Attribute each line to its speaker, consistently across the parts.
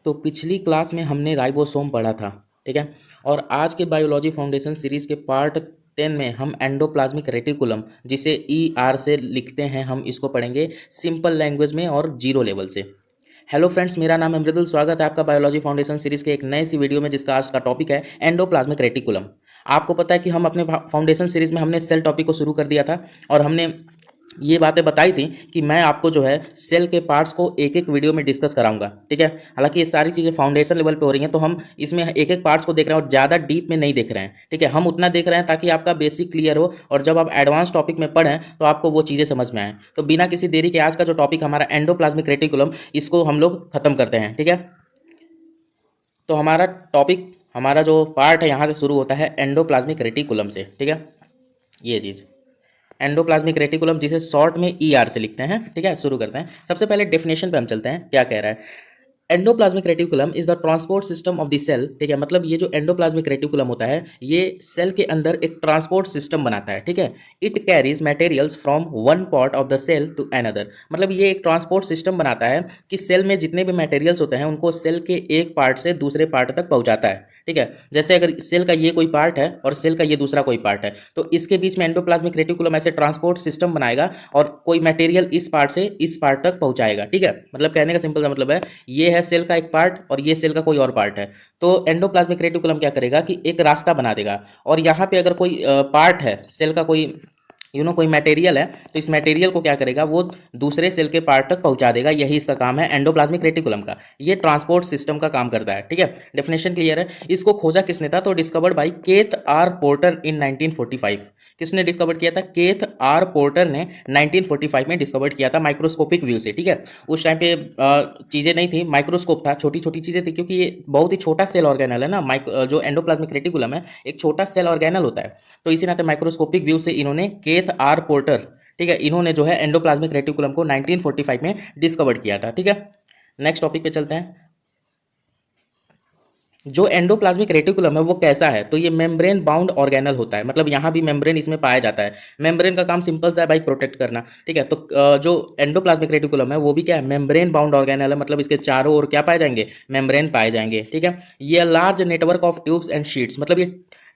Speaker 1: तो पिछली क्लास में हमने राइबोसोम पढ़ा था, ठीक है। और आज के बायोलॉजी फाउंडेशन सीरीज के पार्ट 10 में हम एंडोप्लाज्मिक रेटिकुलम, जिसे ER से लिखते हैं, हम इसको पढ़ेंगे सिंपल लैंग्वेज में और जीरो लेवल से। हेलो फ्रेंड्स, मेरा नाम है मृदुल। स्वागत है आपका बायोलॉजी फाउंडेशन सीरीज के एक नए सी वीडियो में, जिसका आज का टॉपिक है एंडोप्लाज्मिक रेटिकुलम। आपको पता है कि हम अपने फाउंडेशन सीरीज में हमने सेल टॉपिक को शुरू कर दिया था और हमने ये बातें बताई थी कि मैं आपको जो है सेल के पार्ट्स को एक एक वीडियो में डिस्कस कराऊंगा, ठीक है। हालांकि ये सारी चीज़ें फाउंडेशन लेवल पे हो रही हैं, तो हम इसमें एक एक पार्ट्स को देख रहे हैं और ज़्यादा डीप में नहीं देख रहे हैं, ठीक है। हम उतना देख रहे हैं ताकि आपका बेसिक क्लियर हो और जब आप एडवांस टॉपिक में पढ़ें तो आपको वो चीज़ें समझ में आए। तो बिना किसी देरी के आज का जो टॉपिक हमारा एंडोप्लाज्मिक रेटिकुलम, इसको हम लोग खत्म करते हैं, ठीक है। तो हमारा टॉपिक, हमारा जो पार्ट है यहाँ से शुरू होता है एंडोप्लाज्मिक रेटिकुलम से, ठीक है। ये चीज़ एंडोप्लाज्मिक रेटिकुलम, जिसे शॉर्ट में ER से लिखते हैं, ठीक है। शुरू करते हैं। सबसे पहले डेफिनेशन पे हम चलते हैं, क्या कह रहा है। Endoplasmic reticulum is the transport system of the cell, ठीक है। मतलब ये जो एंडोप्लाज्मिक रेटिकुलम होता है, ये सेल के अंदर एक ट्रांसपोर्ट सिस्टम बनाता है, ठीक है। It carries materials from one part of the cell to another. मतलब ये एक ट्रांसपोर्ट सिस्टम बनाता है कि सेल में जितने भी मटेरियल्स होते हैं उनको सेल के एक पार्ट से दूसरे पार्ट तक पहुंचाता है, ठीक है। जैसे अगर सेल का ये कोई पार्ट है और सेल का ये दूसरा कोई पार्ट है, तो इसके बीच में एंडोप्लाज्मिक रेटिकुलम ऐसे ट्रांसपोर्ट सिस्टम बनाएगा और कोई मटेरियल इस पार्ट से इस पार्ट तक पहुंचाएगा, ठीक है। मतलब कहने का सिंपल सा मतलब है, ये है सेल का एक पार्ट और ये सेल का कोई और पार्ट है। तो एंडोप्लाज्मिक रेटिकुलम क्या करेगा कि एक रास्ता बना देगा, और यहाँ पे अगर कोई पार्ट है सेल का, कोई कोई मटेरियल है, तो इस मटेरियल को क्या करेगा, वो दूसरे सेल के पार्ट तक पहुंचा देगा। यही इसका काम है एंडोप्लाज्मिक रेटिकुलम का। ये ट्रांसपोर्ट सिस्टम का काम करता है, ठीक है। डेफिनेशन क्लियर है। इसको खोजा किसने था, तो discovered by Keith R Porter in 1945। किसने डिस्कवर किया था, केथ आर पोर्टर ने 1945 में डिस्कवर किया था माइक्रोस्कोपिक व्यू से, ठीक है। उस टाइम पे चीज़ें नहीं थी, माइक्रोस्कोप था, छोटी छोटी चीज़ें थी, क्योंकि ये बहुत ही छोटा सेल ऑर्गेनल है ना। जो एंडोप्लाज्मिक रेटिकुलम है एक छोटा सेल ऑर्गेनल होता है, तो इसी नाते माइक्रोस्कोपिक व्यू से इन्होंने केथ आर पोर्टर, ठीक है, इन्होंने जो है एंडोप्लाज्मिक रेटिकुलम को 1945 में डिस्कवर किया था, ठीक है। नेक्स्ट टॉपिक पे चलते हैं। जो एंडोप्लाज्मिक रेटिकुलम है वो कैसा है, तो ये मेम्ब्रेन बाउंड ऑर्गेनल होता है। मतलब यहाँ भी मेम्ब्रेन इसमें पाया जाता है। मेम्ब्रेन का काम सिंपल सा है भाई, प्रोटेक्ट करना, ठीक है। तो जो एंडोप्लाज्मिक रेटिकुलम है वो भी क्या है, मेम्ब्रेन बाउंड ऑर्गेनल है। मतलब इसके चारों ओर क्या पाए जाएंगे, मेम्ब्रेन पाए जाएंगे, ठीक है। ये large network of tubes and sheets, मतलब ये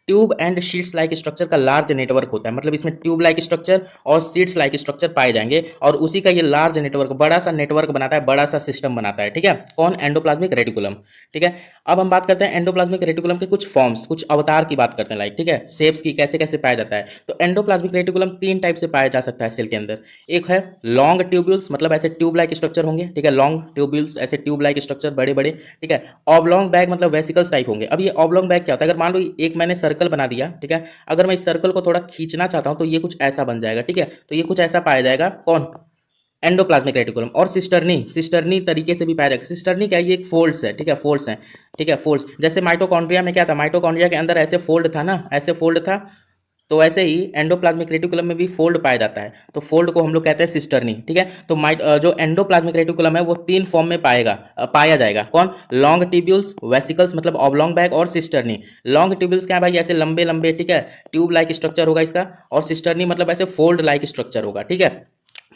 Speaker 1: tube and sheets like structure का लार्ज नेटवर्क होता है। मतलब इसमें ट्यूब लाइक स्ट्रक्चर और शीट्स लाइक स्ट्रक्चर पाए जाएंगे, और उसी का ये लार्ज नेटवर्क, बड़ा सा नेटवर्क बनाता है, बड़ा सा सिस्टम बनाता है, ठीक है। कौन, एंडोप्लाज्मिक रेटिकुलम, ठीक है। अब हम बात करते हैं एंडोप्लाज्मिक रेटिकुलम के कुछ फॉर्म्स, कुछ अवतार की बात करते हैं, लाइक, ठीक है, शेप्स की, कैसे कैसे पाया जाता है। तो एंडोप्लाज्मिक रेटिकुलम तीन टाइप से पाया जा सकता है सेल के अंदर। एक है लॉन्ग ट्यूब्यूल्स, मतलब ऐसे ट्यूब लाइक स्ट्रक्चर होंगे, ठीक है। लॉन्ग ट्यूब्यूल्स, ऐसे ट्यूब लाइक स्ट्रक्चर बड़े बड़े, ठीक है। ऑब्लॉन्ग बैग, मतलब वेसिकल्स टाइप होंगे। अब ये ऑब्लॉन्ग बैग क्या होता है, अगर मान लो एक मैंने सर्कल बना दिया, ठीक है, अगर मैं इस सर्कल को थोड़ा खींचना चाहता हूं तो ये कुछ ऐसा बन जाएगा, ठीक है। तो ये कुछ ऐसा पाया जाएगा, कौन, एंडोप्लाज्मिक रेटिकुलम। और सिस्टर्नी, सिस्टर्नी तरीके से भी पाया जाएगा। सिस्टर्नी क्या है, ये एक फोल्ड्स है, ठीक है, फोल्ड्स है, ठीक है, फोल्ड्स। जैसे माइटोकॉन्ड्रिया में क्या था, माइटोकॉन्ड्रिया के अंदर ऐसे फोल्ड था ना, ऐसे फोल्ड था, तो ऐसे ही एंडोप्लाज्मिक रेटिकुलम में भी फोल्ड पाया जाता है। तो फोल्ड को हम लोग कहते हैं सिस्टर्नी, ठीक है। तो जो एंडोप्लाज्मिक रेटिकुलम है वो तीन फॉर्म में पाया जाएगा, कौन, लॉन्ग ट्यूब्यूल्स, वेसिकल्स मतलब ऑब्लॉन्ग बैग, और सिस्टर्नी। लॉन्ग ट्यूब्यूल्स क्या है भाई, ऐसे लंबे लंबे, ठीक है, ट्यूब लाइक स्ट्रक्चर होगा इसका, और सिस्टर्नी मतलब ऐसे फोल्ड लाइक स्ट्रक्चर होगा, ठीक है,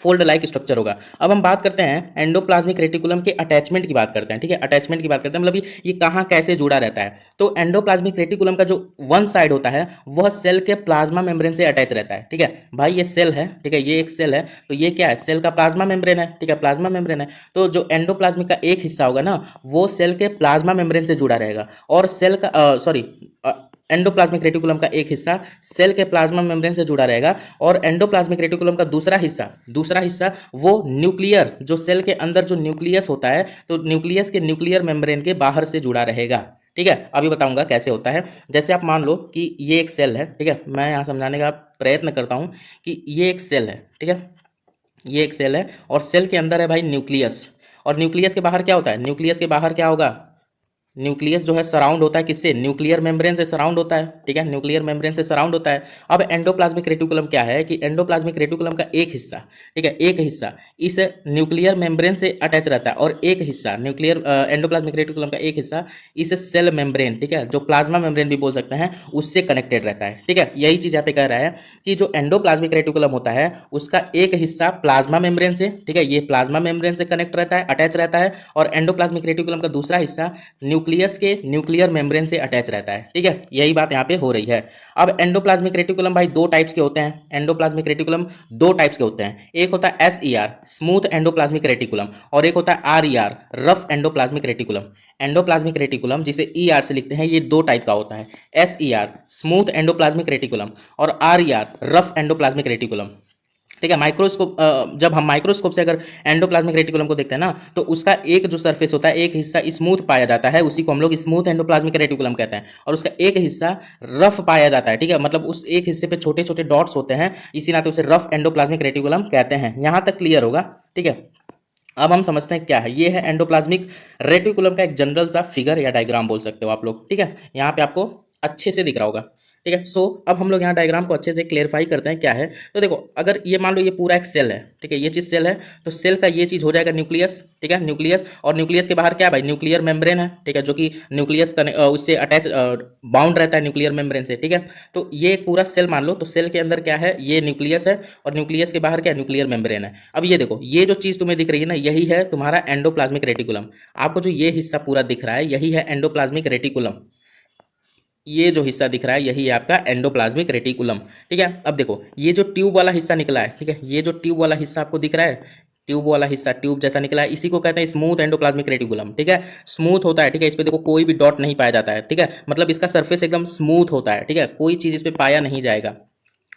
Speaker 1: फोल्ड लाइक स्ट्रक्चर होगा। अब हम बात करते हैं एंडोप्लाज्मिक रेटिकुलम के अटैचमेंट की बात करते हैं, ठीक है। अटैचमेंट की बात करते हैं, मतलब ये कहाँ कैसे जुड़ा रहता है। तो एंडोप्लाज्मिक रेटिकुलम का जो वन साइड होता है वह सेल के प्लाज्मा मेम्ब्रेन से अटैच रहता है, ठीक है। भाई ये सेल है, ठीक है, ये एक सेल है, तो ये क्या है, सेल का प्लाज्मा मेम्ब्रेन है, ठीक है, प्लाज्मा मेम्ब्रेन है। तो जो एंडोप्लाज्मिक का एक हिस्सा होगा ना, वो सेल के प्लाज्मा मेम्ब्रेन से जुड़ा रहेगा, और सेल का सॉरी एंडोप्लाज्मिक रेटिकुलम का एक हिस्सा सेल के प्लाज्मा मेम्ब्रेन से जुड़ा रहेगा, और एंडोप्लाज्मिक रेटिकुलम का दूसरा हिस्सा वो न्यूक्लियर, जो सेल के अंदर जो न्यूक्लियस होता है, तो न्यूक्लियस के न्यूक्लियर मेम्ब्रेन के बाहर से जुड़ा रहेगा, ठीक है। अभी बताऊंगा कैसे होता है। जैसे आप मान लो कि ये एक सेल है, ठीक है, मैं यहाँ समझाने का प्रयत्न करता हूँ कि ये एक सेल है, ठीक है, ये एक सेल है, और सेल के अंदर है भाई न्यूक्लियस, और न्यूक्लियस के बाहर क्या होता है, न्यूक्लियस के बाहर क्या होगा, न्यूक्लियस जो है सराउंड होता है किससे, न्यूक्लियर मेम्ब्रेन से सराउंड होता है, ठीक है, न्यूक्लियर मेम्ब्रेन से सराउंड होता है। अब एंडोप्लाज्मिक रेटिकुलम क्या है कि एंडोप्लाज्मिक रेटिकुलम का एक हिस्सा, ठीक है, एक हिस्सा इस न्यूक्लियर मेम्ब्रेन से अटैच रहता है और एक हिस्सा न्यूक्लियर एंडोप्लाज्मिक रेटिकुलम का एक हिस्सा इस सेल मेम्ब्रेन, ठीक है, जो प्लाज्मा मेम्ब्रेन भी बोल सकते हैं, उससे कनेक्टेड रहता है, ठीक है। यही चीज यहाँ पे कह रहा है कि जो एंडोप्लाज्मिक रेटिकुलम होता है उसका एक हिस्सा प्लाज्मा मेम्ब्रेन से, ठीक है, ये प्लाज्मा मेम्ब्रेन से कनेक्ट रहता है, अटैच रहता है, और एंडोप्लाज्मिक रेटिकुलम का दूसरा हिस्सा न्यूक्लियस के न्यूक्लियर मेम्ब्रेन से अटैच रहता है, ठीक है। यही बात यहाँ पे हो रही है। अब एंडोप्लाज्मिक रेटिकुलम भाई दो टाइप्स के होते हैं, एंडोप्लाज्मिक रेटिकुलम दो टाइप्स के होते हैं, एक होता है SER स्मूथ एंडोप्लाज्मिक रेटिकुलम और एक होता है RER rough endoplasmic reticulum. Endoplasmic reticulum जिसे ER से लिखते हैं ये दो टाइप का होता है, SER स्मूथ एंडोप्लाज्मिक रेटिकुलम और RER रफ एंडोप्लाज्मिक रेटिकुलम, ठीक है। माइक्रोस्कोप जब हम माइक्रोस्कोप से अगर एंडोप्लाज्मिक रेटिकुलम को देखते हैं ना तो उसका एक जो सरफेस होता है, एक हिस्सा स्मूथ पाया जाता है, उसी को हम लोग स्मूथ एंडोप्लाज्मिक रेटिकुलम कहते हैं, और उसका एक हिस्सा रफ पाया जाता है, ठीक है, मतलब उस एक हिस्से पे छोटे छोटे डॉट्स होते हैं, इसी नाते उसे रफ एंडोप्लाज्मिक रेटिकुलम कहते हैं। यहां तक क्लियर होगा, ठीक है। अब हम समझते हैं क्या है, ये है एंडोप्लाज्मिक रेटिकुलम का एक जनरल सा फिगर या डायग्राम बोल सकते हो आप लोग, ठीक है, यहाँ पे आपको अच्छे से दिख रहा होगा, ठीक है। सो अब हम लोग यहाँ डायग्राम को अच्छे से क्लियरफाई करते हैं क्या है। तो देखो अगर ये मान लो ये पूरा एक सेल है, ठीक है, ये चीज सेल है, तो सेल का ये चीज हो जाएगा न्यूक्लियस, ठीक है, न्यूक्लियस, और न्यूक्लियस के बाहर क्या है भाई, न्यूक्लियर मेम्ब्रेन है, ठीक है, जो कि न्यूक्लियस उससे अटैच बाउंड रहता है न्यूक्लियर मेम्ब्रेन से, ठीक है। तो ये एक पूरा सेल मान लो, तो सेल के अंदर क्या है, ये न्यूक्लियस है और न्यूक्लियस के बाहर क्या है, न्यूक्लियर मेम्ब्रेन है। अब ये देखो ये जो चीज तुम्हें दिख रही है ना, यही है तुम्हारा एंडोप्लाज्मिक रेटिकुलम। आपको जो ये हिस्सा पूरा दिख रहा है यही है एंडोप्लाज्मिक रेटिकुलम, ये जो हिस्सा दिख रहा है यही है आपका एंडोप्लाज्मिक रेटिकुलम, ठीक है। अब देखो ये जो ट्यूब वाला हिस्सा निकला है, ठीक है, ये जो ट्यूब वाला हिस्सा आपको दिख रहा है, ट्यूब वाला हिस्सा ट्यूब जैसा निकला है, इसी को कहते हैं स्मूथ एंडोप्लाज्मिक रेटिकुलम, ठीक है, स्मूथ होता है, ठीक है, इस पे देखो कोई भी डॉट नहीं पाया जाता है, ठीक है, मतलब इसका सरफेस एकदम स्मूथ होता है, ठीक है, कोई चीज इस पे पाया नहीं जाएगा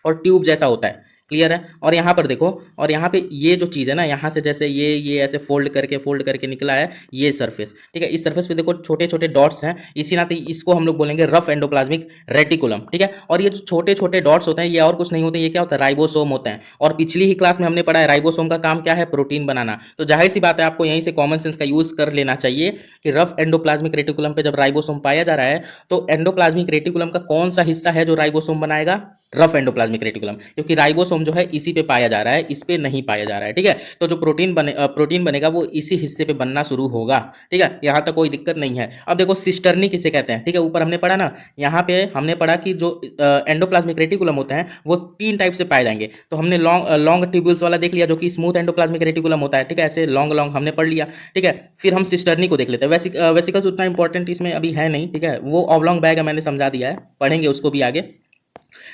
Speaker 1: और ट्यूब जैसा होता है, क्लियर है। और यहाँ पर देखो, और यहाँ पे ये जो चीज़ है ना, यहाँ से जैसे ये ऐसे फोल्ड करके निकला है ये सरफेस, ठीक है, इस सरफेस पे देखो छोटे छोटे डॉट्स हैं, इसी नाते इसको हम लोग बोलेंगे रफ एंडोप्लाज्मिक रेटिकुलम, ठीक है। और ये जो छोटे छोटे डॉट्स होते हैं ये और कुछ नहीं होते, ये क्या होता है, राइबोसोम होते हैं। और पिछली ही क्लास में हमने पढ़ा है राइबोसोम का काम क्या है, प्रोटीन बनाना। तो जाहिर सी बात है आपको यहीं से कॉमन सेंस का यूज कर लेना चाहिए कि रफ एंडोप्लाज्मिक रेटिकुलम पे जब राइबोसोम पाया जा रहा है तो एंडोप्लाज्मिक रेटिकुलम का कौन सा हिस्सा है जो राइबोसोम बनाएगा, रफ एंडोप्लाज्मिक रेटिकुलम, क्योंकि राइबोसोम जो है इसी पे पाया जा रहा है, इस पे नहीं पाया जा रहा है, ठीक है। तो जो प्रोटीन बनेगा वो इसी हिस्से पे बनना शुरू होगा, ठीक है, यहाँ तक कोई दिक्कत नहीं है। अब देखो सिस्टर्नी किसे कहते हैं, ठीक है, ऊपर हमने पढ़ा ना, यहाँ पे हमने पढ़ा कि जो एंडोप्लाज्मिक रेटिकुलम होते हैं वो तीन टाइप से पाए जाएंगे। तो हमने लॉन्ग ट्यूब्यूल्स वाला देख लिया जो कि स्मूथ एंडोप्लाज्मिक रेटिकुलम होता है, ठीक है, ऐसे लॉन्ग लॉन्ग हमने पढ़ लिया, ठीक है। फिर हम सिस्टर्नी को देख लेते हैं। वेसिकल्स उतना इंपॉर्टेंट इसमें अभी है नहीं, ठीक है, वो ऑब्लॉन्ग बैग है, मैंने समझा दिया है, पढ़ेंगे उसको भी आगे।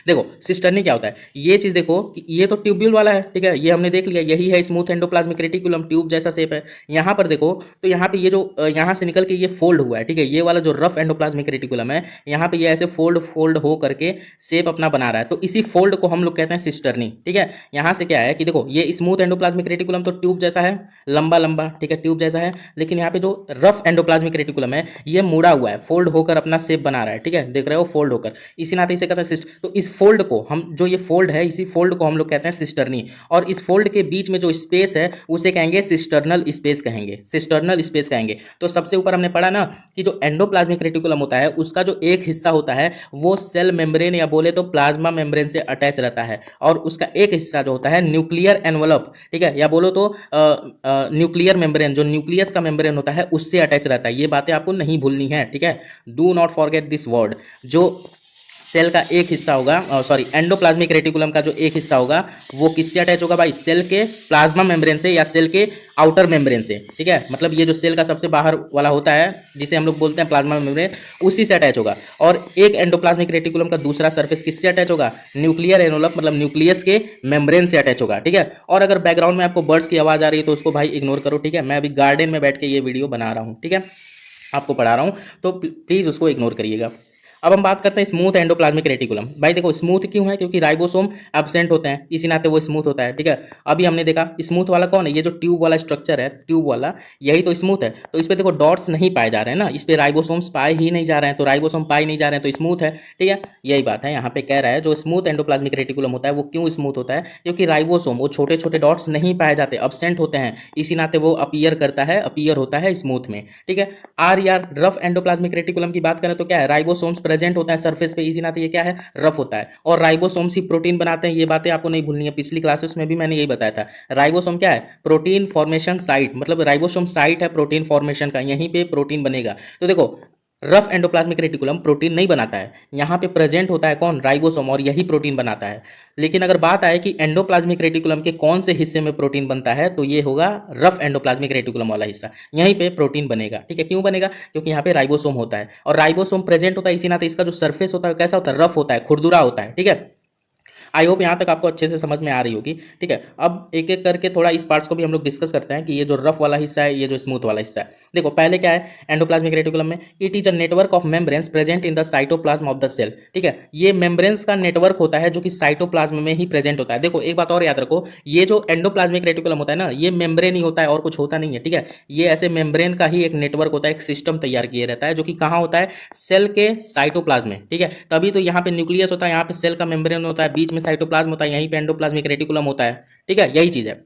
Speaker 1: देखो सिस्टर्नी क्या होता है, ये चीज देखो कि ये तो ट्यूब्यूल वाला है, ठीक है, ये हमने देख लिया, यही है स्मूथ एंडोप्लाज्मिक रेटिकुलम, ट्यूब जैसा शेप है। यहाँ पर देखो तो यहाँ पे ये जो यहाँ से निकल के ये फोल्ड हुआ है, ठीक है, ये वाला जो रफ एंडोप्लाज्मिक रेटिकुलम है यहाँ पे ये ऐसे फोल्ड हो करके शेप अपना बना रहा है, तो इसी फोल्ड को हम लोग कहते हैं सिस्टर्नी, ठीक है। यहाँ से क्या है कि देखो ये स्मूथ एंडोप्लाज्मिक रेटिकुलम तो ट्यूब जैसा है, लंबा लंबा, ठीक है, ट्यूब जैसा है, लेकिन यहाँ पे जो रफ एंडोप्लाज्मिक रेटिकुलम है ये मुड़ा हुआ है, फोल्ड होकर अपना शेप बना रहा है, ठीक है, देख रहे हो, फोल्ड होकर, इसी नाते इसे कहते हैं सिस्ट। तो इस फोल्ड को हम, जो ये फोल्ड है, इसी फोल्ड को हम लोग कहते हैं सिस्टर्नी, और इस फोल्ड के बीच में जो स्पेस है उसे कहेंगे सिस्टर्नल स्पेस कहेंगे, सिस्टर्नल स्पेस कहेंगे। तो सबसे ऊपर हमने पढ़ा ना कि जो एंडोप्लाज्मिक रेटिकुलम होता है उसका जो एक हिस्सा होता है वो सेल मेम्ब्रेन या बोले तो प्लाज्मा मेम्ब्रेन से अटैच रहता है, और उसका एक हिस्सा जो होता है न्यूक्लियर एनवलप, ठीक है, या बोलो तो न्यूक्लियर मेम्ब्रेन, जो न्यूक्लियस का मेम्ब्रेन होता है उससे अटैच रहता है। ये बातें आपको नहीं भूलनी है, ठीक है, do not forget this word. जो सेल का एक हिस्सा होगा, सॉरी एंडोप्लाज्मिक रेटिकुलम का जो एक हिस्सा होगा वो किससे अटैच होगा भाई, सेल के प्लाज्मा मेम्ब्रेन से या सेल के आउटर मेम्ब्रेन से, ठीक है, मतलब ये जो सेल का सबसे बाहर वाला होता है जिसे हम लोग बोलते हैं प्लाज्मा मेम्ब्रेन, उसी से अटैच होगा। और एक एंडोप्लाज्मिक रेटिकुलम का दूसरा सरफेस किससे अटैच होगा, न्यूक्लियर एनवलप, मतलब न्यूक्लियस के मेम्ब्रेन से अटैच होगा, ठीक है। और अगर बैकग्राउंड में आपको बर्ड्स की आवाज आ रही है तो उसको भाई इग्नोर करो, ठीक है, मैं अभी गार्डन में बैठ के ये वीडियो बना रहा हूँ, ठीक है, आपको पढ़ा रहा हूँ, तो प्लीज उसको इग्नोर करिएगा। अब हम बात करते हैं स्मूथ एंडोप्लाज्मिक रेटिकुलम। भाई देखो स्मूथ क्यों है, क्योंकि राइबोसोम एब्सेंट होते हैं, इसी नाते वो स्मूथ होता है। ठीक है, अभी हमने देखा स्मूथ वाला कौन है, ये जो ट्यूब वाला स्ट्रक्चर है, ट्यूब वाला, यही तो स्मूथ है। तो इस पे देखो डॉट्स नहीं पाए जा रहे हैं ना, इस पे राइबोसोम्स पाए ही नहीं जा रहे हैं, तो राइबोसोम पाए नहीं जा रहे हैं तो स्मूथ है। ठीक है, यही बात है यहाँ पे कह रहा है, जो स्मूथ एंडोप्लाज्मिक रेटिकुलम होता है वो क्यों स्मूथ होता है, क्योंकि राइबोसोम वो छोटे छोटे डॉट्स नहीं पाए जाते, अब्सेंट होते हैं, इसी नाते वो अपीयर करता है, अपीयर होता है स्मूथ में। ठीक है, आर यार रफ एंडोप्लाज्मिक रेटिकुलम की बात करें तो क्या है, राइबोसोम्स प्रेजेंट होता है सरफेस पे, इसी नाते ये क्या है, रफ होता है। और राइबोसोम्स ही प्रोटीन बनाते हैं, ये बातें आपको नहीं भूलनी है, पिछली क्लासेस में भी मैंने यही बताया था। राइबोसोम क्या है, प्रोटीन फॉर्मेशन साइट, मतलब राइबोसोम साइट है प्रोटीन फॉर्मेशन का, यहीं पे प्रोटीन बनेगा। तो देखो रफ एंडोप्लाज्मिक रेटिकुलम प्रोटीन नहीं बनाता है, यहाँ पे प्रेजेंट होता है कौन, राइबोसोम, और यही प्रोटीन बनाता है। लेकिन अगर बात आए कि एंडोप्लाज्मिक रेटिकुलम के कौन से हिस्से में प्रोटीन बनता है, तो ये होगा रफ एंडोप्लाज्मिक रेटिकुलम वाला हिस्सा, यहीं पे प्रोटीन बनेगा। ठीक है, क्यों बनेगा, क्योंकि यहाँ पे राइबोसोम होता है, और राइबोसोम प्रेजेंट होता है, इसी नाते इसका जो सरफेस होता है कैसा होता है, रफ होता है, खुरदुरा होता है। ठीक है, आई होप यहाँ तक आपको अच्छे से समझ में आ रही होगी। ठीक है, अब एक एक करके थोड़ा इस पार्ट्स को भी हम लोग डिस्कस करते हैं कि ये जो रफ वाला हिस्सा है, ये जो स्मूथ वाला हिस्सा है। देखो पहले क्या है एंडोप्लाज्मिक रेटिकुलम में, it is a network of membranes present in the cytoplasm of the cell. ठीक है, ये मेम्ब्रेन्स का नेटवर्क होता है जो कि साइटोप्लाज्म में ही प्रेजेंट होता है। देखो एक बात और याद रखो, ये जो एंडोप्लाज्मिक रेटिकुलम होता है ना, ये मेम्ब्रेन ही होता है और कुछ होता नहीं है। ठीक है, ये ऐसे मेम्ब्रेन का ही एक नेटवर्क होता है, एक सिस्टम तैयार किया रहता है, जो कि कहाँ होता है, सेल के साइटोप्लाज्म में। ठीक है, तभी तो यहाँ पे न्यूक्लियस होता है, यहाँ पे सेल का मेम्ब्रेन होता है, बीच में साइटोप्लाज्म होता है, यहीं पे एंडोप्लाज्मिक रेटिकुलम होता है। ठीक है, यही चीज है,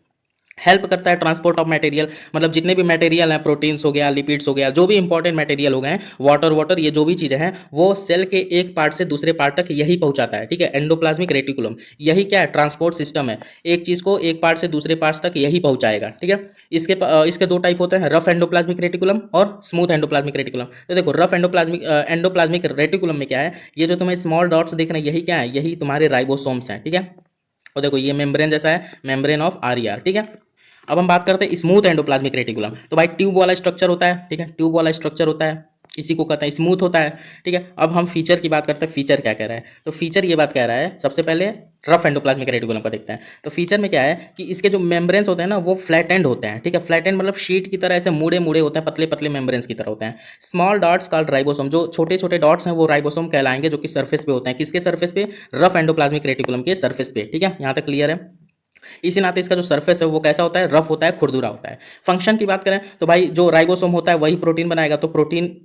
Speaker 1: हेल्प करता है ट्रांसपोर्ट ऑफ मटेरियल, मतलब जितने भी मटेरियल हैं, प्रोटीन्स हो गया, लिपिड्स हो गया, जो भी इंपॉर्टेंट मटेरियल हो गए, वाटर, ये जो भी चीजें हैं, वो सेल के एक पार्ट से दूसरे पार्ट तक यही पहुंचाता है। ठीक है, एंडोप्लाज्मिक रेटिकुलम यही क्या है, ट्रांसपोर्ट सिस्टम है, एक चीज को एक पार्ट से दूसरे पार्ट तक यही पहुंचाएगा। ठीक है, इसके दो टाइप होते हैं, रफ एंडोप्लाज्मिक रेटिकुलम और स्मूथ एंडोप्लाज्मिक रेटिकुलम। तो देखो रफ एंडोप्लाज्मिक रेटिकुलम में क्या है, ये जो तुम्हें स्मॉल डॉट्स दिख रहे हैं, यही क्या है, यही तुम्हारे राइबोसोम्स हैं। ठीक है, और देखो ये मेम्ब्रेन जैसा है, मेम्ब्रेन ऑफ आर। ठीक है, अब हम बात करते हैं स्मूथ एंडोप्लाज्मिक रेटिकुलम। तो भाई ट्यूब वाला स्ट्रक्चर होता है। ठीक है, ट्यूब वाला स्ट्रक्चर होता है, इसी को कहते हैं स्मूथ होता है। ठीक है, अब हम फीचर की बात करते हैं, फीचर क्या कह रहा है, तो फीचर ये बात कह रहा है, सबसे पहले रफ एंडोप्लाज्मिक रेटिकुलम का देखते हैं। तो फीचर में क्या है कि इसके जो मेम्ब्रेन्स होते हैं ना, वो फ्लैट एंड होते हैं। ठीक है, फ्लैट एंड मतलब शीट की तरह ऐसे मुड़े मुड़े होते हैं, पतले पतले मेम्ब्रेन्स की तरह होते हैं। स्मॉल डॉट्स कॉल्ड राइबोसोम, जो छोटे छोटे डॉट्स हैं वो राइबोसोम कहलाएंगे, जो कि सरफेस पे होते हैं, किसके सरफेस पे, रफ एंडोप्लाज्मिक रेटिकुलम के सरफेस पे। ठीक है, यहाँ तक क्लियर है। इसी नाते इसका जो सरफेस है वो कैसा होता है, रफ होता है, खुरदुरा होता है। फंक्शन की बात करें तो भाई जो राइबोसोम होता है वही प्रोटीन बनाएगा, तो प्रोटीन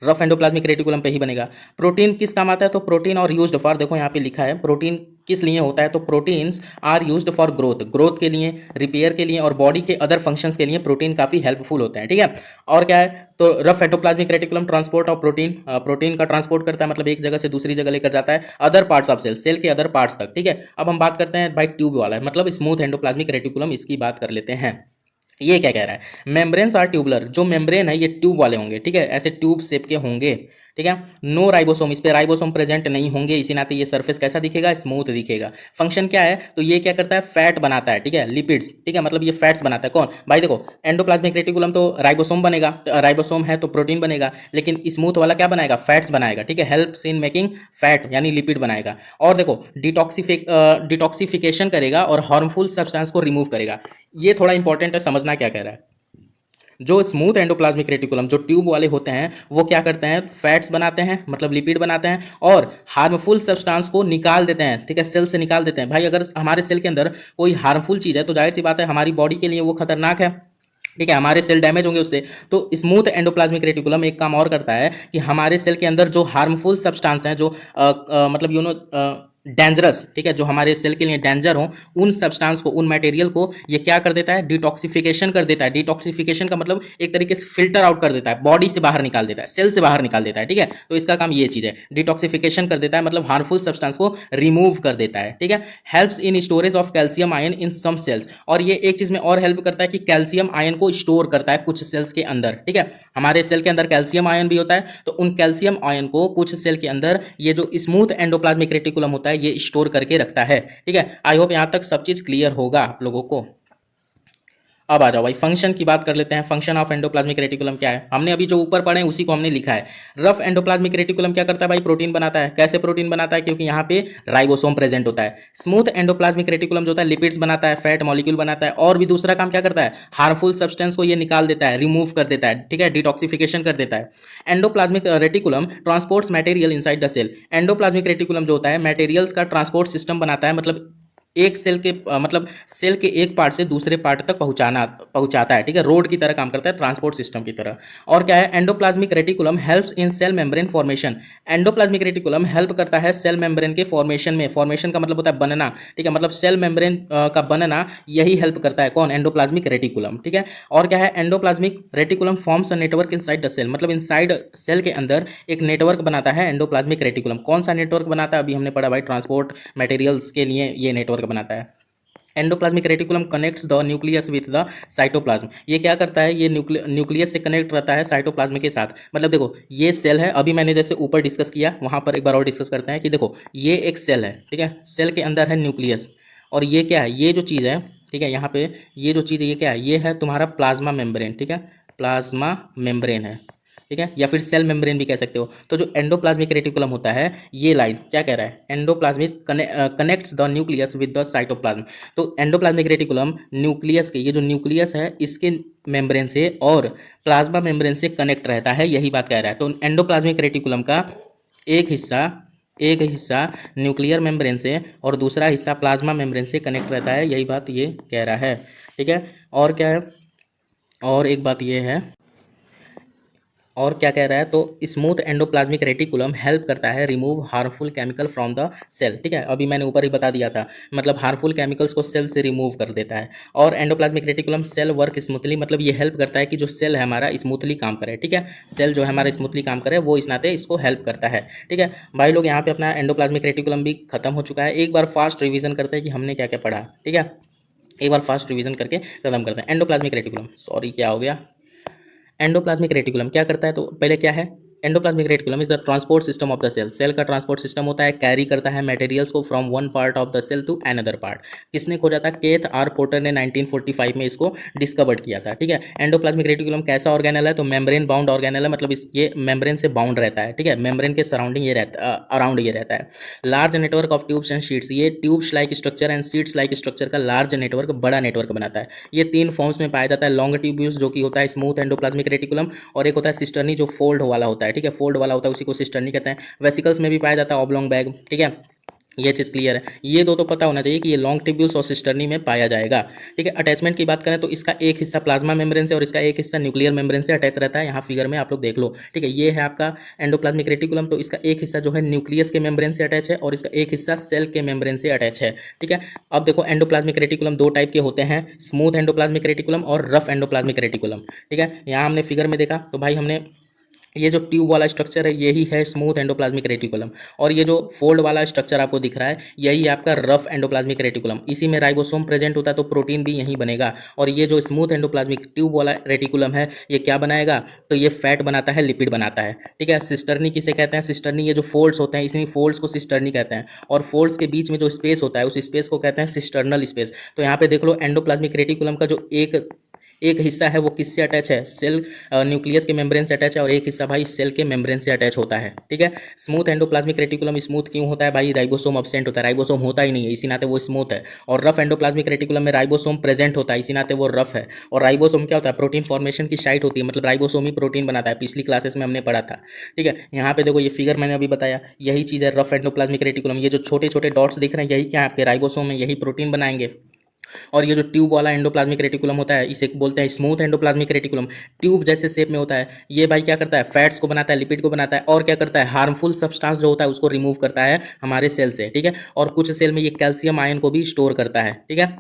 Speaker 1: रफ एंडोप्लाज्मिक रेटिकुलम पे ही बनेगा। प्रोटीन किस काम आता है, तो प्रोटीन और यूज्ड फॉर, देखो यहाँ पे लिखा है प्रोटीन किस लिए होता है, तो proteins are used for growth, growth के लिए, रिपेयर के लिए और बॉडी के अदर फंक्शंस के लिए प्रोटीन काफी हेल्पफुल होते हैं। ठीक है, और क्या है, तो rough endoplasmic reticulum transport of protein, protein का ट्रांसपोर्ट करता है, मतलब एक जगह से दूसरी जगह लेकर जाता है, other parts of cell, cell के अदर पार्ट्स तक। ठीक है, अब हम बात करते हैं भाई ट्यूब वाला, मतलब स्मूथ एंडोप्लाज्मिक रेटिकुलम, इसकी बात कर लेते हैं। ये क्या कह रहा है, मेम्ब्रेन्स आर ट्यूबुलर, जो मेम्ब्रेन है ये ट्यूब वाले होंगे। ठीक है, ऐसे ट्यूब शेप के होंगे। ठीक है, नो राइबोसोम, इस पे राइबोसोम प्रेजेंट नहीं होंगे, इसी नाते ये सरफेस कैसा दिखेगा, स्मूथ दिखेगा। फंक्शन क्या है, तो ये क्या करता है, फैट बनाता है। ठीक है, लिपिड्स। ठीक है, मतलब ये फैट्स बनाता है कौन, भाई देखो एंडोप्लाज्मिक रेटिकुलम तो राइबोसोम बनेगा, राइबोसोम है तो प्रोटीन बनेगा, लेकिन स्मूथ वाला क्या बनाएगा, फैट्स बनाएगा। ठीक है, हेल्प्स इन मेकिंग फैट, यानी लिपिड बनाएगा। और देखो डिटॉक्सिफिकेशन करेगा और हार्मफुल सब्सटेंस को रिमूव करेगा। ये थोड़ा इंपॉर्टेंट है, समझना क्या कह रहा है। जो स्मूथ एंडोप्लाज्मिक रेटिकुलम, जो ट्यूब वाले होते हैं, वो क्या करते हैं, फैट्स बनाते हैं, मतलब लिपिड बनाते हैं, और हार्मफुल सब्सटेंस को निकाल देते हैं। ठीक है, सेल से निकाल देते हैं। भाई अगर हमारे सेल के अंदर कोई हार्मफुल चीज़ है तो जाहिर सी बात है हमारी बॉडी के लिए वो खतरनाक है। ठीक है, हमारे सेल डैमेज होंगे उससे। तो स्मूथ एंडोप्लाज्मिक रेटिकुलम एक काम और करता है कि हमारे सेल के अंदर जो हार्मफुल सब्सटेंस हैं, जो मतलब डेंजरस, ठीक है, जो हमारे सेल के लिए डेंजर हो, उन सब्सटेंस को, उन मटेरियल को ये क्या कर देता है, डिटॉक्सिफिकेशन कर देता है। डिटॉक्सिफिकेशन का मतलब एक तरीके से फिल्टर आउट कर देता है, बॉडी से बाहर निकाल देता है, सेल से बाहर निकाल देता है। ठीक है, तो इसका काम ये चीज़ है, डिटॉक्सिफिकेशन कर देता है, मतलब हार्मफुल सब्सटेंस को रिमूव कर देता है। ठीक है, helps in storage of calcium ion in some cells, और ये एक चीज़ में और हेल्प करता है कि कैल्शियम आयन को स्टोर करता है कुछ सेल्स के अंदर। ठीक है, हमारे सेल के अंदर कैल्शियम आयन भी होता है, तो उन कैल्शियम आयन को कुछ सेल के अंदर ये जो स्मूथ एंडोप्लाज्मिक रेटिकुलम होता है ये स्टोर करके रखता है। ठीक है, आई होप यहां तक सब चीज क्लियर होगा आप लोगों को। अब आ जाओ भाई फंक्शन की बात कर लेते हैं। फंक्शन ऑफ एंडोप्लाज्मिक रेटिकुलम क्या है? हमने अभी जो ऊपर पढ़े हैं उसी को हमने लिखा है। रफ एंडोप्लाज्मिक रेटिकुलम क्या करता है भाई? प्रोटीन बनाता है। कैसे प्रोटीन बनाता है? क्योंकि यहाँ पे राइबोसोम प्रेजेंट होता है। स्मूथ एंडोप्लाज्मिक रेटिकुलम जो होता है लिपिड्स बनाता है, फैट मॉलिक्यूल बनाता है, और भी दूसरा काम क्या करता है? हार्मफुल सब्सटेंस को ये निकाल देता है, रिमूव कर देता है, ठीक है, डिटॉक्सिफिकेशन कर देता है। Endoplasmic reticulum transports material inside the cell. Endoplasmic reticulum जो होता है मटेरियल्स का ट्रांसपोर्ट सिस्टम बनाता है, मतलब एक सेल के मतलब सेल के एक पार्ट से दूसरे पार्ट तक पहुंचाता है, ठीक है, रोड की तरह काम करता है, ट्रांसपोर्ट सिस्टम की तरह। और क्या है? Endoplasmic reticulum helps in cell membrane formation. Endoplasmic reticulum help करता है सेल मेम्ब्रेन के फॉर्मेशन में। फॉर्मेशन का मतलब होता है बनना, ठीक है, मतलब सेल मेम्ब्रेन का बनना यही हेल्प करता है। कौन? एंडोप्लाज्मिक रेटिकुलम, ठीक है। और क्या है? Endoplasmic reticulum forms a network inside the cell, मतलब इनसाइड सेल के अंदर एक नेटवर्क बनाता है एंडोप्लाज्मिक रेटिकुलम। कौन सा नेटवर्क बनाता है? अभी हमने पढ़ा भाई, ट्रांसपोर्ट मटेरियल्स के लिए ये नेटवर्क बनाता है। Endoplasmic reticulum connects the nucleus with the cytoplasm. ये क्या करता है? ये न्यूक्लियस से कनेक्ट रहता है साइटोप्लाज्म के साथ। मतलब देखो ये सेल है, अभी मैंने जैसे ऊपर डिस्कस किया वहां पर एक बार और डिस्कस करते हैं कि देखो ये एक सेल है, ठीक है, सेल के अंदर है न्यूक्लियस, और ये क्या है? ये जो चीज़ है, ठीक है, यहाँ पे ये जो चीज़ है ये क्या है? ये है तुम्हारा प्लाज्मा मेम्ब्रेन, ठीक है, प्लाज्मा मेम्ब्रेन है, ठीक है, या फिर सेल मेम्ब्रेन भी कह सकते हो। तो जो एंडोप्लाज्मिक रेटिकुलम होता है, ये लाइन क्या कह रहा है? Endoplasmic connects the nucleus with the cytoplasm. तो एंडोप्लाज्मिक रेटिकुलम न्यूक्लियस के, ये जो न्यूक्लियस है इसके मेम्ब्रेन से और प्लाज्मा मेम्ब्रेन से कनेक्ट रहता है, यही बात कह रहा है। तो एंडोप्लाज्मिक रेटिकुलम का एक हिस्सा एक हिस्सा न्यूक्लियर मेम्ब्रेन से और दूसरा हिस्सा प्लाज्मा मेम्ब्रेन से कनेक्ट रहता है, यही बात ये कह रहा है, ठीक है। और क्या है? और एक बात ये है, और क्या कह रहा है? तो स्मूथ एंडोप्लाज्मिक रेटिकुलम हेल्प करता है remove harmful chemical from the cell, ठीक है, अभी मैंने ऊपर ही बता दिया था, मतलब हार्मफुल केमिकल्स को सेल से रिमूव कर देता है। और endoplasmic reticulum cell work smoothly, मतलब ये हेल्प करता है कि जो सेल है हमारा स्मूथली काम करे, ठीक है, सेल जो है हमारा स्मूथली काम करे, वो इस नाते इसको हेल्प करता है, ठीक है। भाई लोग यहाँ पे अपना एंडोप्लाज्मिक रेटिकुलम भी खत्म हो चुका है। एक बार फास्ट रिविजन करते हैं कि हमने क्या क्या पढ़ा, ठीक है, एक बार फास्ट रिविजन करके खत्म करते हैं। एंडोप्लाज्मिक रेटिकुलम, सॉरी क्या हो गया, एंडोप्लाज्मिक रेटिकुलम क्या करता है? तो पहले क्या है? Endoplasmic reticulum is the transport system of the cell. Cell का ट्रांसपोर्ट सिस्टम होता है, कैरी करता है मटेरियल्स को from one part of the cell to another part. किसने खोजा था? केथ आर पोर्टर ने 1945 में इसको डिस्कवर्ड किया था, ठीक है। एंडोप्लाज्मिक रेटिकुलम कैसा ऑर्गेनल है? तो मेम्ब्रेन बाउंड ऑर्गेनल है, मतलब ये मेम्ब्रेन से बाउंड रहता है, ठीक है, मेम्ब्रेन के सराउंडिंग ये रहता है, अराउंड ये रहता है। Large network of tubes and sheets, ये tubes like structure and sheets like structure का लार्ज नेटवर्क, बड़ा नेटवर्क बनाता है। ये तीन फॉर्म्स में पाया जाता है। लॉन्ग ट्यूब्यूल्स जो कि होता है स्मूथ एंडोप्लाज्मिक रेटिकुलम, और एक होता है सिस्टर्नी जो फोल्ड वाला होता है, ठीक है, फोल्ड वाला होता है, उसी को सिस्टर्नी कहते हैं। वेसिकल्स में भी पाया जाता है ऑब्लोंग बैग, ठीक है, ये चीज़ क्लियर है। ये दो तो पता होना चाहिए कि ये लॉन्ग ट्यूब्यूल्स और सिस्टर्नी में पाया जाएगा, ठीक है। अटैचमेंट की बात करें तो इसका एक हिस्सा प्लाज्मा मेम्ब्रेन से और इसका एक हिस्सा न्यूक्लियर मेम्ब्रेन से अटैच रहता है। यहाँ फिगर में आप लोग देख लो, ठीक है, ये है आपका एंडोप्लाज्मिक रेटिकुलम, तो इसका एक हिस्सा जो है न्यूक्लियस के मेम्ब्रेन से अटैच है और इसका एक हिस्सा सेल के मेम्ब्रेन से अटैच है, ठीक है। अब देखो एंडोप्लाज्मिक रेटिकुलम दो टाइप के होते हैं, स्मूथ एंडोप्लाज्मिक रेटिकुलम और रफ एंडोप्लाज्मिक रेटिकुलम, ठीक है। यहाँ हमने फिगर में देखा तो भाई हमने ये जो ट्यूब वाला स्ट्रक्चर है यही है स्मूथ एंडोप्लाज्मिक रेटिकुलम, और ये जो फोल्ड वाला स्ट्रक्चर आपको दिख रहा है यही है आपका रफ एंडोप्लाज्मिक रेटिकुलम। इसी में राइबोसोम प्रेजेंट होता है तो प्रोटीन भी यहीं बनेगा। और ये जो स्मूथ एंडोप्लाज्मिक ट्यूब वाला रेटिकुलम है ये क्या बनाएगा? तो ये फैट बनाता है, लिपिड बनाता है, ठीक है। सिस्टर्नी किसे कहते हैं? सिस्टर्नी ये जो फोल्ड्स होते हैं इसी फोल्ड्स को सिस्टर्नी कहते हैं, और फोल्ड्स के बीच में जो स्पेस होता है उस स्पेस को कहते हैं सिस्टर्नल स्पेस। तो यहाँ पे देख लो एंडोप्लाज्मिक रेटिकुलम का जो एक हिस्सा है वो किससे अटैच है? सेल न्यूक्लियस के मेम्ब्रेन से अटैच है, और एक हिस्सा भाई सेल के मेम्ब्रेन से अटैच होता है, ठीक है। स्मूथ एंडोप्लाज्मिक रेटिकुलम स्मूथ क्यों होता है भाई? राइबोसोम अब्सेंट होता है, राइबोसोम होता ही नहीं है, इसी नाते वो स्मूथ है। और रफ एंडोप्लाज्मिक रेटिकुलम में राइबोसोम प्रेजेंट होता है, इसी नाते वो रफ है। और राइबोसोम क्या होता है? प्रोटीन फॉर्मेशन की साइट होती है, मतलब राइबोसोम ही प्रोटीन बनाता है, पिछली क्लासेस में हमने पढ़ा था, ठीक है। यहाँ पे देखो ये फिगर मैंने अभी बताया, यही चीज़ है रफ एंडोप्लाज्मिक रेटिकुलम। ये जो छोटे छोटे डॉट्स दिख रहे हैं यही क्या है? आपके राइबोसोम में यही प्रोटीन बनाएंगे। और ये जो ट्यूब वाला एंडोप्लाज्मिक रेटिकुलम होता है इसे बोलते हैं स्मूथ एंडोप्लाज्मिक रेटिकुलम। ट्यूब जैसे शेप में होता है, ये भाई क्या करता है? फैट्स को बनाता है, लिपिड को बनाता है, और क्या करता है? हार्मफुल सब्सटेंस जो होता है उसको रिमूव करता है हमारे सेल से, ठीक है। और कुछ सेल में ये कैल्शियम आयन को भी स्टोर करता है, ठीक है।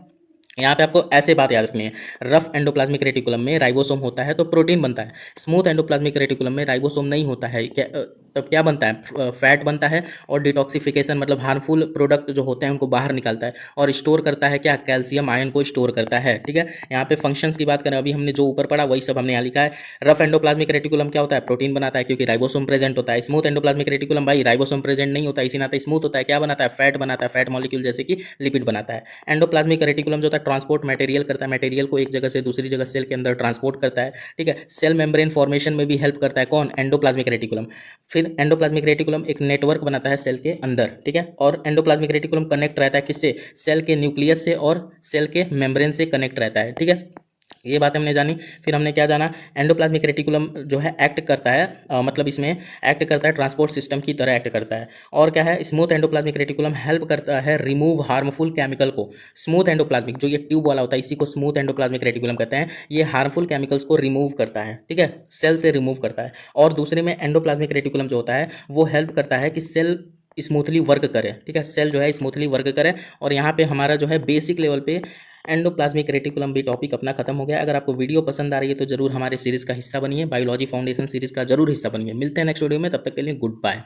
Speaker 1: यहाँ पे आपको ऐसे बात याद रखनी है, रफ एंडोप्लाज्मिक रेटिकुलम में राइबोसोम होता है तो प्रोटीन बनता है, स्मूथ एंडोप्लाज्मिक रेटिकुलम में राइबोसोम नहीं होता है, क्या तब क्या बनता है, फैट बनता है, और डिटॉक्सिफिकेशन मतलब हार्मफुल प्रोडक्ट जो होते हैं उनको बाहर निकालता है, और स्टोर करता है क्या, कैल्शियम आयन को स्टोर करता है। ठीक है, यहाँ पे फंक्शंस की बात करें, अभी हमने जो ऊपर पढ़ा वही सब हमने यहाँ लिखा है। रफ एंडोप्लाज्मिक रेटिकुलम क्या होता है, प्रोटीन बनाता है क्योंकि राइबोसोम प्रेजेंट होता है। स्मूथ एंडोप्लाज्मिक रेटिकुलम भाई राइबोसोम प्रेजेंट नहीं होता, इसी नाते स्मूथ होता है, क्या बनाता है, फैट बनाता है, फैट मॉलिक्यूल जैसे कि लिपिड बनाता है। एंडोप्लाज्मिक रेटिकुलम जो होता है ट्रांसपोर्ट मटेरियल करता है, मटेरियल को एक जगह से दूसरी जगह सेल के अंदर ट्रांसपोर्ट करता है। ठीक है, सेल मेम्ब्रेन फॉर्मेशन में भी हेल्प करता है कौन, एंडोप्लाज्मिक रेटिकुलम। फिर एंडोप्लाज्मिक रेटिकुलम एक नेटवर्क बनाता है सेल के अंदर। ठीक है, और एंडोप्लाज्मिक रेटिकुलम कनेक्ट रहता है किससे, सेल के न्यूक्लियस से और सेल के मेम्ब्रेन से कनेक्ट रहता है। ठीक है, ये बात हमने जानी। फिर हमने क्या जाना, एंडोप्लाज्मिक रेटिकुलम जो है एक्ट करता है, मतलब इसमें एक्ट करता है ट्रांसपोर्ट सिस्टम की तरह एक्ट करता है। और क्या है, स्मूथ एंडोप्लाज्मिक रेटिकुलम हेल्प करता है रिमूव हार्मफुल केमिकल को। स्मूथ एंडोप्लाज्मिक जो ये ट्यूब वाला होता है इसी को स्मूथ एंडोप्लाज्मिक रेटिकुलम कहते हैं। ये हार्मफुल केमिकल्स को रिमूव करता है। ठीक है, सेल से रिमूव करता है। और दूसरे में एंडोप्लाज्मिक रेटिकुलम जो होता है वो हेल्प करता है कि सेल स्मूथली वर्क करे। ठीक है, सेल जो है स्मूथली वर्क करे। और यहाँ पे हमारा जो है बेसिक लेवल पे एंडोप्लाज्मिक रेटिकुलम भी टॉपिक अपना खत्म हो गया। अगर आपको वीडियो पसंद आ रही है तो जरूर हमारे सीरीज का हिस्सा बनिए, बायोलॉजी फाउंडेशन सीरीज का जरूर हिस्सा बनिए। मिलते हैं नेक्स्ट वीडियो में, तब तक के लिए गुड बाय।